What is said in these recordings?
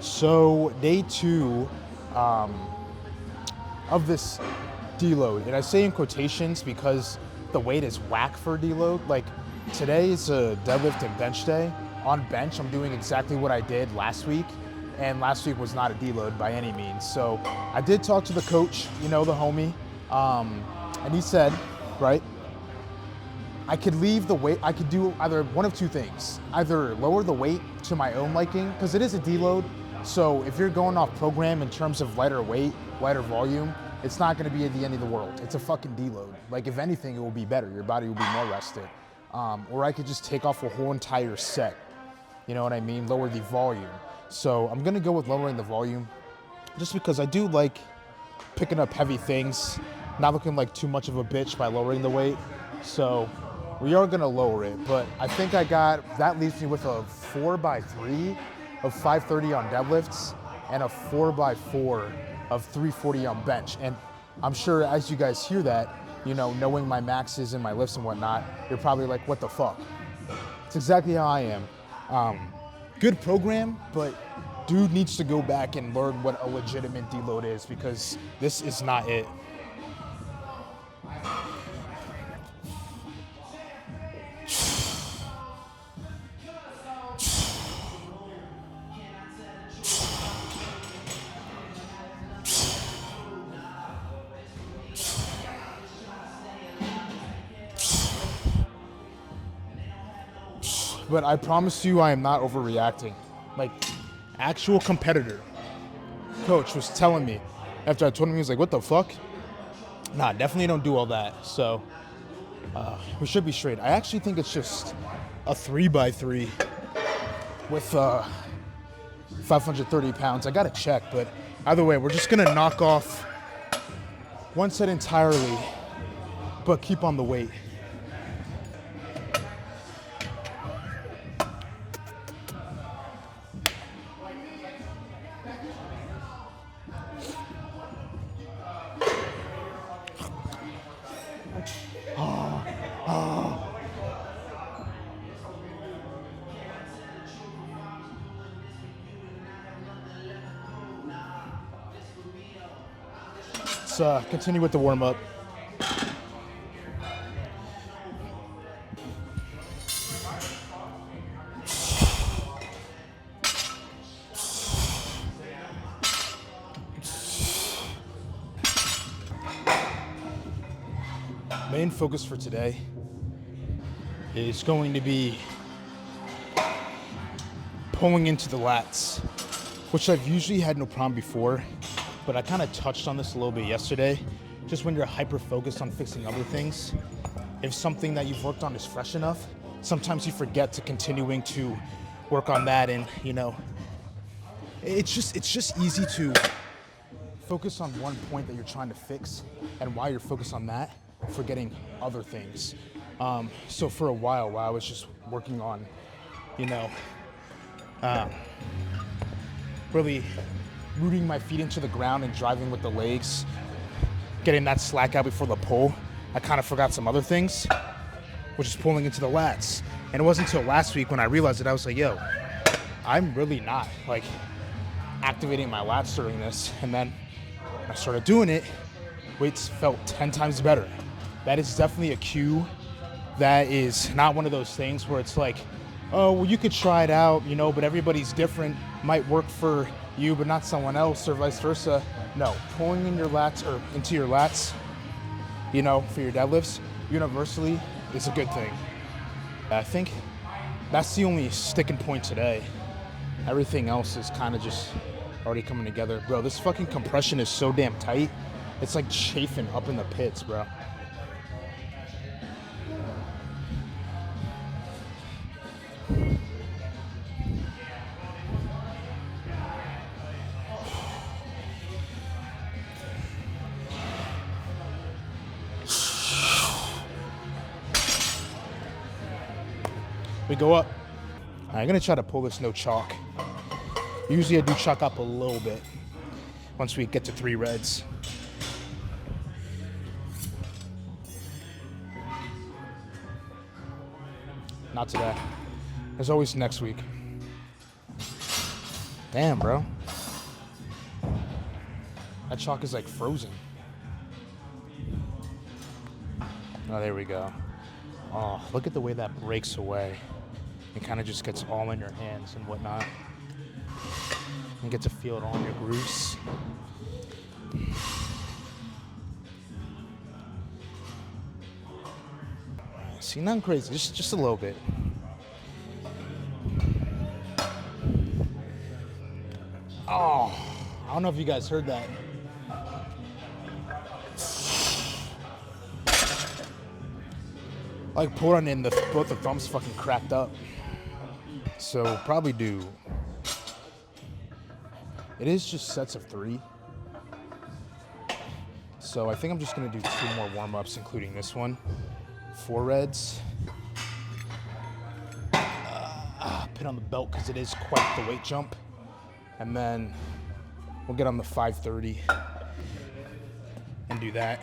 So day 2 of this deload, and I say in quotations because the weight is whack for deload. Like today is a deadlift and bench day. On bench, I'm doing exactly what I did last week, and last week was not a deload by any means. So I did talk to the coach, the homie, and he said, right, I could leave the weight, I could do either one of two things. Either lower the weight to my own liking, because it is a deload, so if you're going off program in terms of lighter weight, lighter volume, it's not gonna be at the end of the world. It's a fucking deload. Like if anything, it will be better. Your body will be more rested. Or I could just take off a whole entire set. You know what I mean? Lower the volume. So I'm gonna go with lowering the volume just because I do like picking up heavy things, not looking like too much of a bitch by lowering the weight. So we are gonna lower it, but I think that leaves me with a 4x3 of 530 on deadlifts and a 4x4 of 340 on bench. And I'm sure as you guys hear that, knowing my maxes and my lifts and whatnot, you're probably like, what the fuck? It's exactly how I am. Good program, but dude needs to go back and learn what a legitimate deload is because this is not it. But I promise you I am not overreacting. Like, actual competitor. Coach was telling me, after I told him, he was like, what the fuck? Nah, definitely don't do all that. So, we should be straight. I actually think it's just a 3x3 with 530 pounds. I gotta check, but either way, we're just gonna knock off one set entirely, but keep on the weight. Let's continue with the warm-up. Main focus for today is going to be pulling into the lats, which I've usually had no problem before, but I kind of touched on this a little bit yesterday. Just when you're hyper-focused on fixing other things, if something that you've worked on is fresh enough, sometimes you forget to continuing to work on that, and it's just easy to focus on one point that you're trying to fix, and while you're focused on that, forgetting other things. So for a while I was just working on, really rooting my feet into the ground and driving with the legs, getting that slack out before the pull, I kind of forgot some other things, which is pulling into the lats. And it wasn't until last week when I realized it, I was like, yo, I'm really not like activating my lats during this. And then I started doing it, weights felt 10 times better. That is definitely a cue. That is not one of those things where it's like, oh, well, you could try it out, but everybody's different, might work for you, but not someone else, or vice versa. No, pulling in your lats or into your lats, for your deadlifts, universally is a good thing. I think that's the only sticking point today. Everything else is kind of just already coming together. Bro, this fucking compression is so damn tight. It's like chafing up in the pits, bro. We go up. I'm gonna try to pull this no chalk. Usually I do chalk up a little bit once we get to 3 reds. Not today. There's always next week. Damn, bro. That chalk is like frozen. Oh, there we go. Oh, look at the way that breaks away. It kind of just gets all in your hands and whatnot. You get to feel it all in your grooves. See, nothing crazy, just a little bit. Oh, I don't know if you guys heard that. Like pulled on in both the thumbs fucking cracked up. So probably do. It is just sets of 3. So I think I'm just gonna do 2 more warm-ups, including this one. 4 reds. Put on the belt because it is quite the weight jump. And then we'll get on the 530 and do that.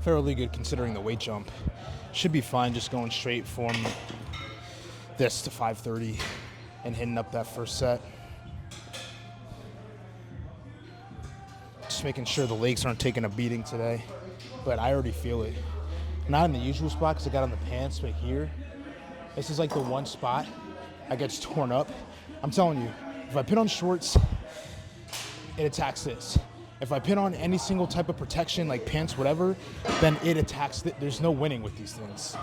Fairly good considering the weight jump. Should be fine just going straight from this to 530 and hitting up that first set. Just making sure the legs aren't taking a beating today, but I already feel it. Not in the usual spot because I got on the pants, but here, this is like the one spot that gets torn up. I'm telling you, if I put on shorts, it attacks this. If I put on any single type of protection, like pants, whatever, then it attacks. There's no winning with these things.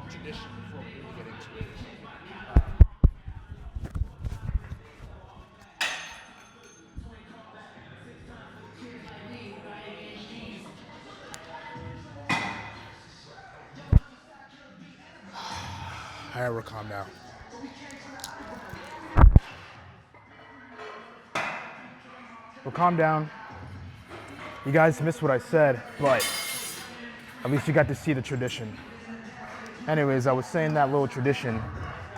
Tradition before we really get into it. All right, we're calm now. Well, calm down. You guys missed what I said, but at least you got to see the tradition. Anyways, I was saying that little tradition,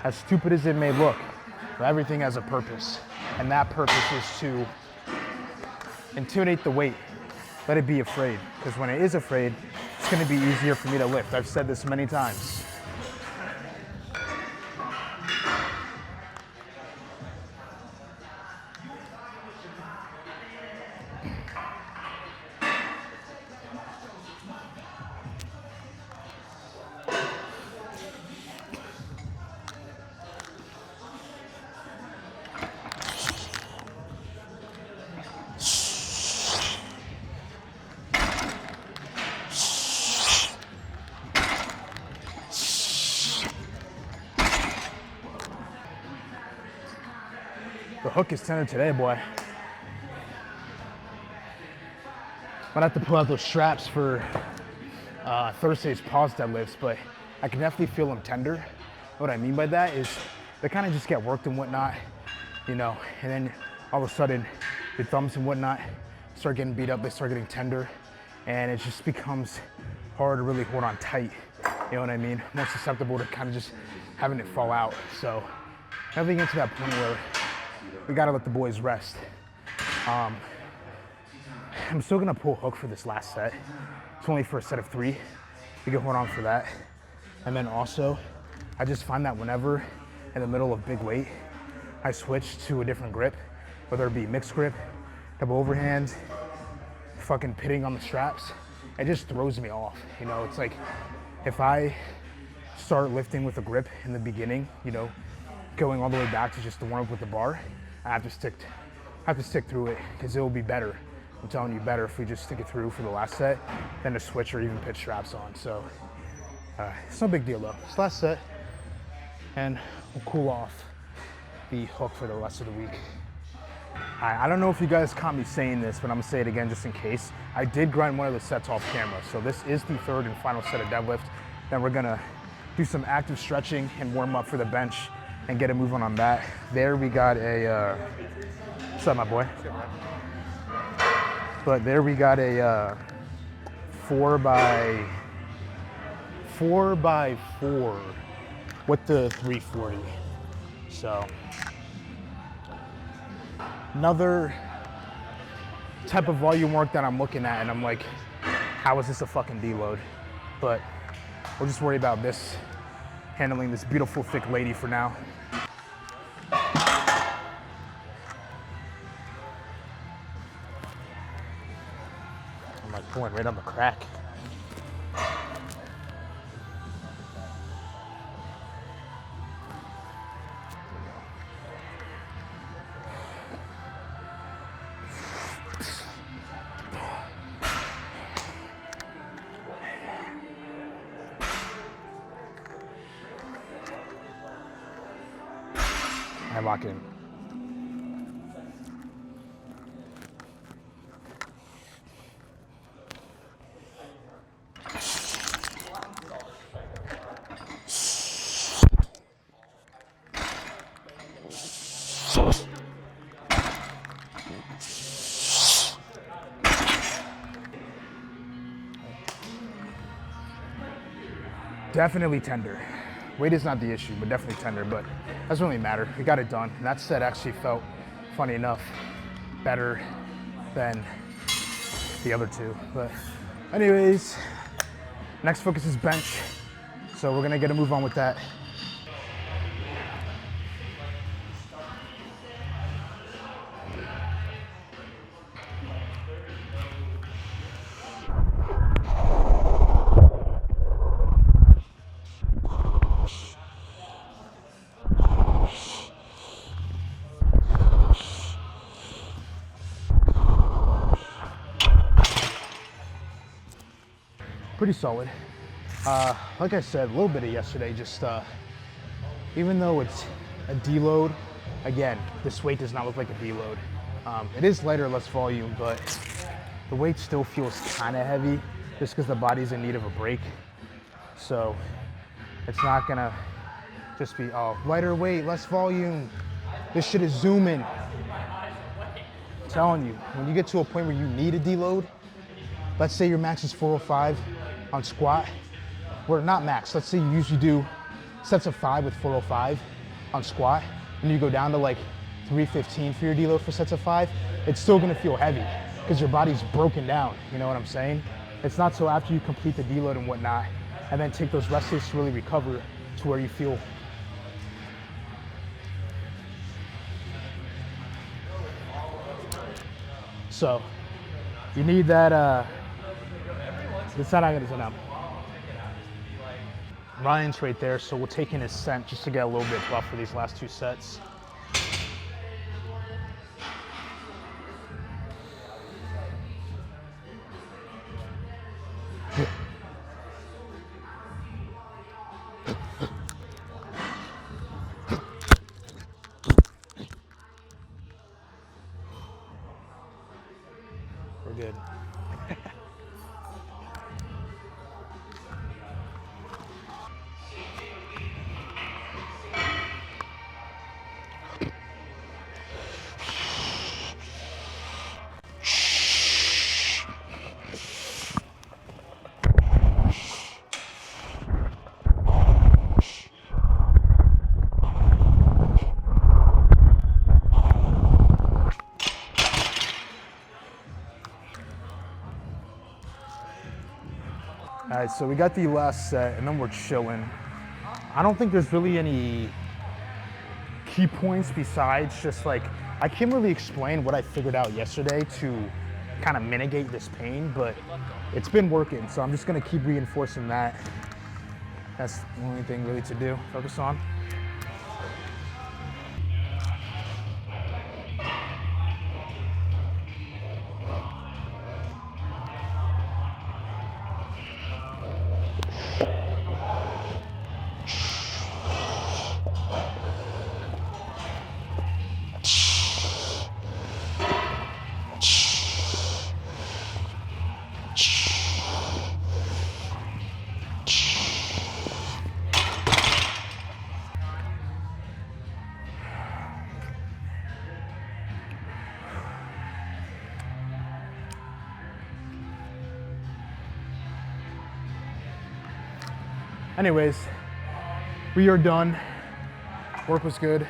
as stupid as it may look, everything has a purpose. And that purpose is to intimidate the weight. Let it be afraid. Because when it is afraid, it's going to be easier for me to lift. I've said this many times. The hook is tender today, boy. Might have to pull out those straps for Thursday's pause deadlifts, but I can definitely feel them tender. What I mean by that is they kind of just get worked and whatnot, you know, and then all of a sudden your thumbs and whatnot start getting beat up, they start getting tender, and it just becomes hard to really hold on tight, you know what I mean? More susceptible to kind of just having it fall out. So having get to that point where we gotta let the boys rest. I'm still gonna pull hook for this last set. It's only for a set of 3. You can hold on for that. And then also, I just find that whenever in the middle of big weight, I switch to a different grip, whether it be mixed grip, double overhand, fucking pitting on the straps, it just throws me off. You know, it's like if I start lifting with a grip in the beginning, you know, going all the way back to just the warm up with the bar, I have to stick through it because it will be better. I'm telling you, better if we just stick it through for the last set than to switch or even put straps on. So it's no big deal though. It's last set, and we'll cool off the hook for the rest of the week. I don't know if you guys caught me saying this, but I'm gonna say it again just in case. I did grind one of the sets off camera. So this is the third and final set of deadlift. Then we're gonna do some active stretching and warm up for the bench and get a move on that. There we got a, what's up my boy? But there we got a 4x4 with the 340. So another type of volume work that I'm looking at, and I'm like, how is this a fucking deload? But we'll just worry about this, handling this beautiful thick lady for now. I'm like pulling right on the crack. I lock in. Definitely tender. Weight is not the issue, but definitely tender, but doesn't really matter. We got it done. And that set actually felt, funny enough, better than the other two. But anyways, next focus is bench. So we're gonna get a move on with that. Pretty solid. Like I said, a little bit of yesterday, just even though it's a deload, again, this weight does not look like a deload. It is lighter, less volume, but the weight still feels kind of heavy just because the body's in need of a break. So it's not gonna just be, oh, lighter weight, less volume. This shit is zooming. I'm telling you, when you get to a point where you need a deload, let's say your max is 405 on squat, or not max, let's say you usually do sets of 5 with 405 on squat, and you go down to like 315 for your deload for sets of 5, it's still gonna feel heavy because your body's broken down, you know what I'm saying? It's not till after you complete the deload and whatnot, and then take those rest days to really recover to where you feel. So, you need that, it's not gonna turn out. Ryan's right there, so we'll take in his scent just to get a little bit buff for these last two sets. We're good. All right, so we got the last set and then we're chilling. I don't think there's really any key points besides just like, I can't really explain what I figured out yesterday to kind of mitigate this pain, but it's been working, so I'm just gonna keep reinforcing that. That's the only thing really to do, focus on. Anyways, we are done. Work was good.